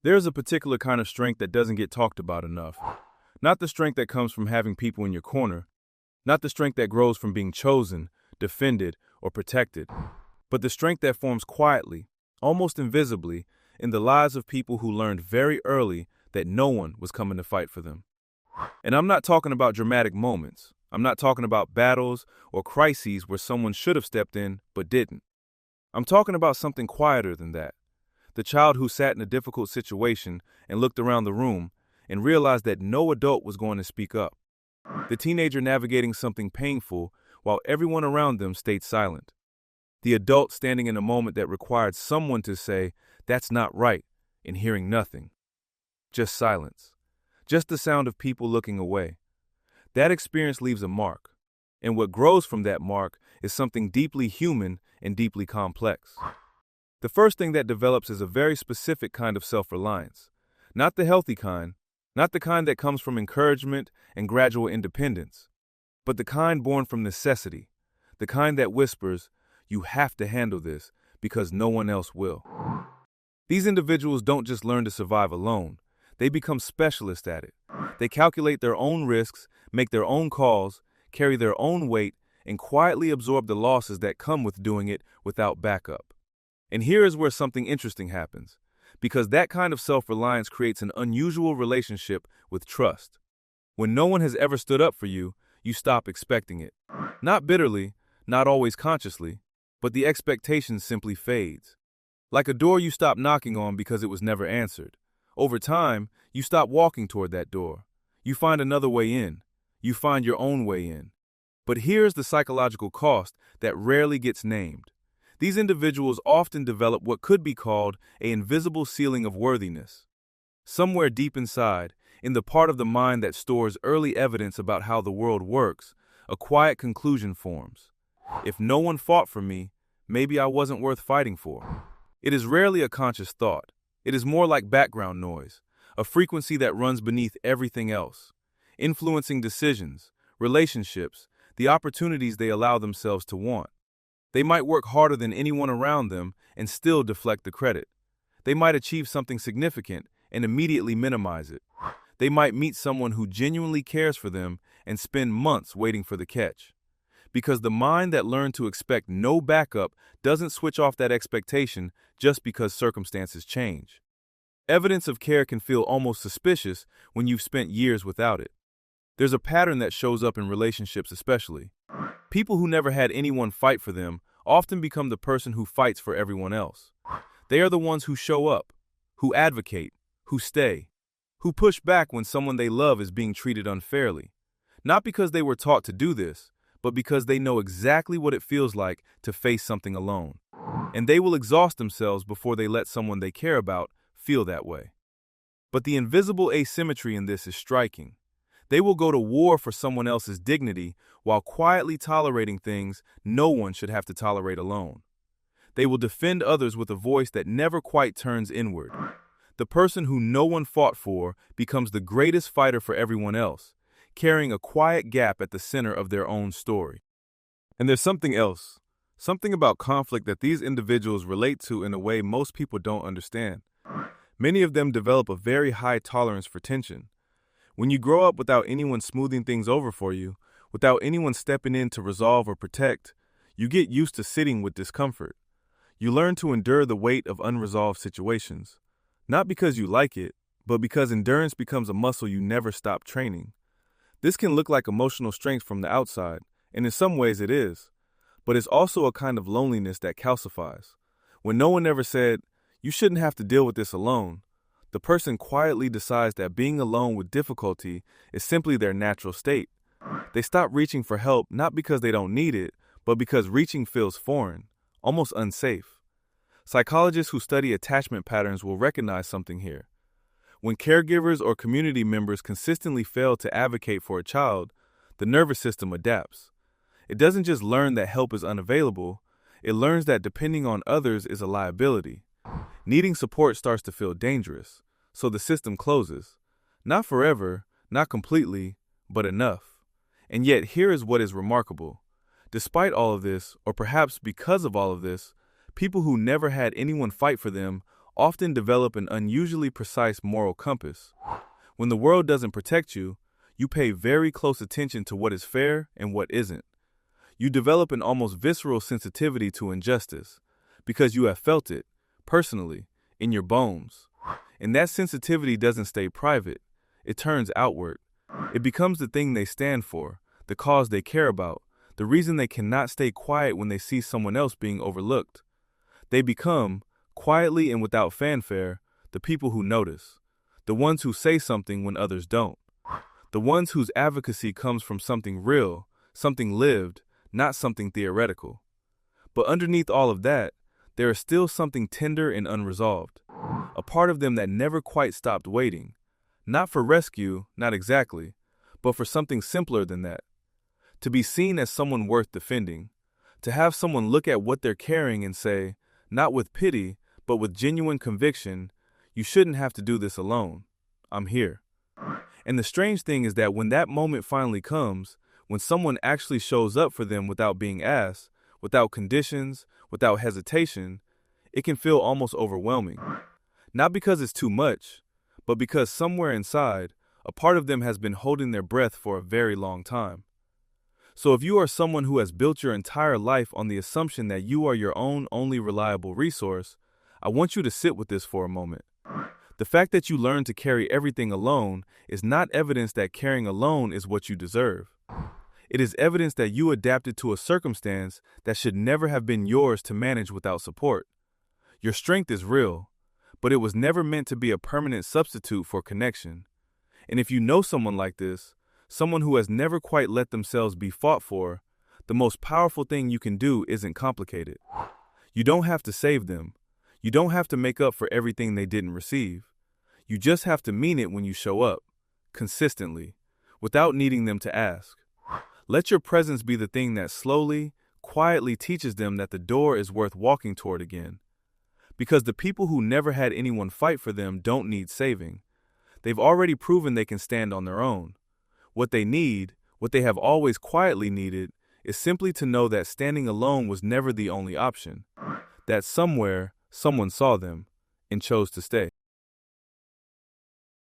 There's a particular kind of strength that doesn't get talked about enough. Not the strength that comes from having people in your corner, not the strength that grows from being chosen, defended, or protected, but the strength that forms quietly, almost invisibly, in the lives of people who learned very early that no one was coming to fight for them. And I'm not talking about dramatic moments. I'm not talking about battles or crises where someone should have stepped in but didn't. I'm talking about something quieter than that. The child who sat in a difficult situation and looked around the room and realized that no adult was going to speak up. The teenager navigating something painful while everyone around them stayed silent. The adult standing in a moment that required someone to say, "That's not right," and hearing nothing. Just silence. Just the sound of people looking away. That experience leaves a mark, and what grows from that mark is something deeply human and deeply complex. The first thing that develops is a very specific kind of self-reliance. Not the healthy kind, not the kind that comes from encouragement and gradual independence, but the kind born from necessity, the kind that whispers, "You have to handle this because no one else will." These individuals don't just learn to survive alone, they become specialists at it. They calculate their own risks, make their own calls, carry their own weight, and quietly absorb the losses that come with doing it without backup. And here is where something interesting happens, because that kind of self-reliance creates an unusual relationship with trust. When no one has ever stood up for you, you stop expecting it. Not bitterly, not always consciously, but the expectation simply fades. Like a door you stop knocking on because it was never answered. Over time, you stop walking toward that door. You find another way in. You find your own way in. But here's the psychological cost that rarely gets named. These individuals often develop what could be called an invisible ceiling of worthiness. Somewhere deep inside, in the part of the mind that stores early evidence about how the world works, a quiet conclusion forms. If no one fought for me, maybe I wasn't worth fighting for. It is rarely a conscious thought. It is more like background noise, a frequency that runs beneath everything else, influencing decisions, relationships, the opportunities they allow themselves to want. They might work harder than anyone around them and still deflect the credit. They might achieve something significant and immediately minimize it. They might meet someone who genuinely cares for them and spend months waiting for the catch. Because the mind that learned to expect no backup doesn't switch off that expectation just because circumstances change. Evidence of care can feel almost suspicious when you've spent years without it. There's a pattern that shows up in relationships especially. People who never had anyone fight for them often become the person who fights for everyone else. They are the ones who show up, who advocate, who stay, who push back when someone they love is being treated unfairly. Not because they were taught to do this, but because they know exactly what it feels like to face something alone. And they will exhaust themselves before they let someone they care about feel that way. But the invisible asymmetry in this is striking. They will go to war for someone else's dignity while quietly tolerating things no one should have to tolerate alone. They will defend others with a voice that never quite turns inward. The person who no one fought for becomes the greatest fighter for everyone else, carrying a quiet gap at the center of their own story. And there's something else, something about conflict that these individuals relate to in a way most people don't understand. Many of them develop a very high tolerance for tension. When you grow up without anyone smoothing things over for you, without anyone stepping in to resolve or protect, you get used to sitting with discomfort. You learn to endure the weight of unresolved situations. Not because you like it, but because endurance becomes a muscle you never stop training. This can look like emotional strength from the outside, and in some ways it is. But it's also a kind of loneliness that calcifies. When no one ever said, "You shouldn't have to deal with this alone," the person quietly decides that being alone with difficulty is simply their natural state. They stop reaching for help not because they don't need it, but because reaching feels foreign, almost unsafe. Psychologists who study attachment patterns will recognize something here. When caregivers or community members consistently fail to advocate for a child, the nervous system adapts. It doesn't just learn that help is unavailable, it learns that depending on others is a liability. Needing support starts to feel dangerous, so the system closes. Not forever, not completely, but enough. And yet here is what is remarkable. Despite all of this, or perhaps because of all of this, people who never had anyone fight for them often develop an unusually precise moral compass. When the world doesn't protect you, you pay very close attention to what is fair and what isn't. You develop an almost visceral sensitivity to injustice, because you have felt it, personally, in your bones. And that sensitivity doesn't stay private, it turns outward. It becomes the thing they stand for, the cause they care about, the reason they cannot stay quiet when they see someone else being overlooked. They become, quietly and without fanfare, the people who notice, the ones who say something when others don't, the ones whose advocacy comes from something real, something lived, not something theoretical. But underneath all of that, there is still something tender and unresolved, a part of them that never quite stopped waiting, not for rescue, not exactly, but for something simpler than that. To be seen as someone worth defending, to have someone look at what they're carrying and say, not with pity, but with genuine conviction, you shouldn't have to do this alone. I'm here. And the strange thing is that when that moment finally comes, when someone actually shows up for them without being asked, without conditions, without hesitation, it can feel almost overwhelming. Not because it's too much, but because somewhere inside, a part of them has been holding their breath for a very long time. So if you are someone who has built your entire life on the assumption that you are your own only reliable resource, I want you to sit with this for a moment. The fact that you learn to carry everything alone is not evidence that carrying alone is what you deserve. It is evidence that you adapted to a circumstance that should never have been yours to manage without support. Your strength is real, but it was never meant to be a permanent substitute for connection. And if you know someone like this, someone who has never quite let themselves be fought for, the most powerful thing you can do isn't complicated. You don't have to save them. You don't have to make up for everything they didn't receive. You just have to mean it when you show up, consistently, without needing them to ask. Let your presence be the thing that slowly, quietly teaches them that the door is worth walking toward again. Because the people who never had anyone fight for them don't need saving. They've already proven they can stand on their own. What they need, what they have always quietly needed, is simply to know that standing alone was never the only option. That somewhere, someone saw them and chose to stay.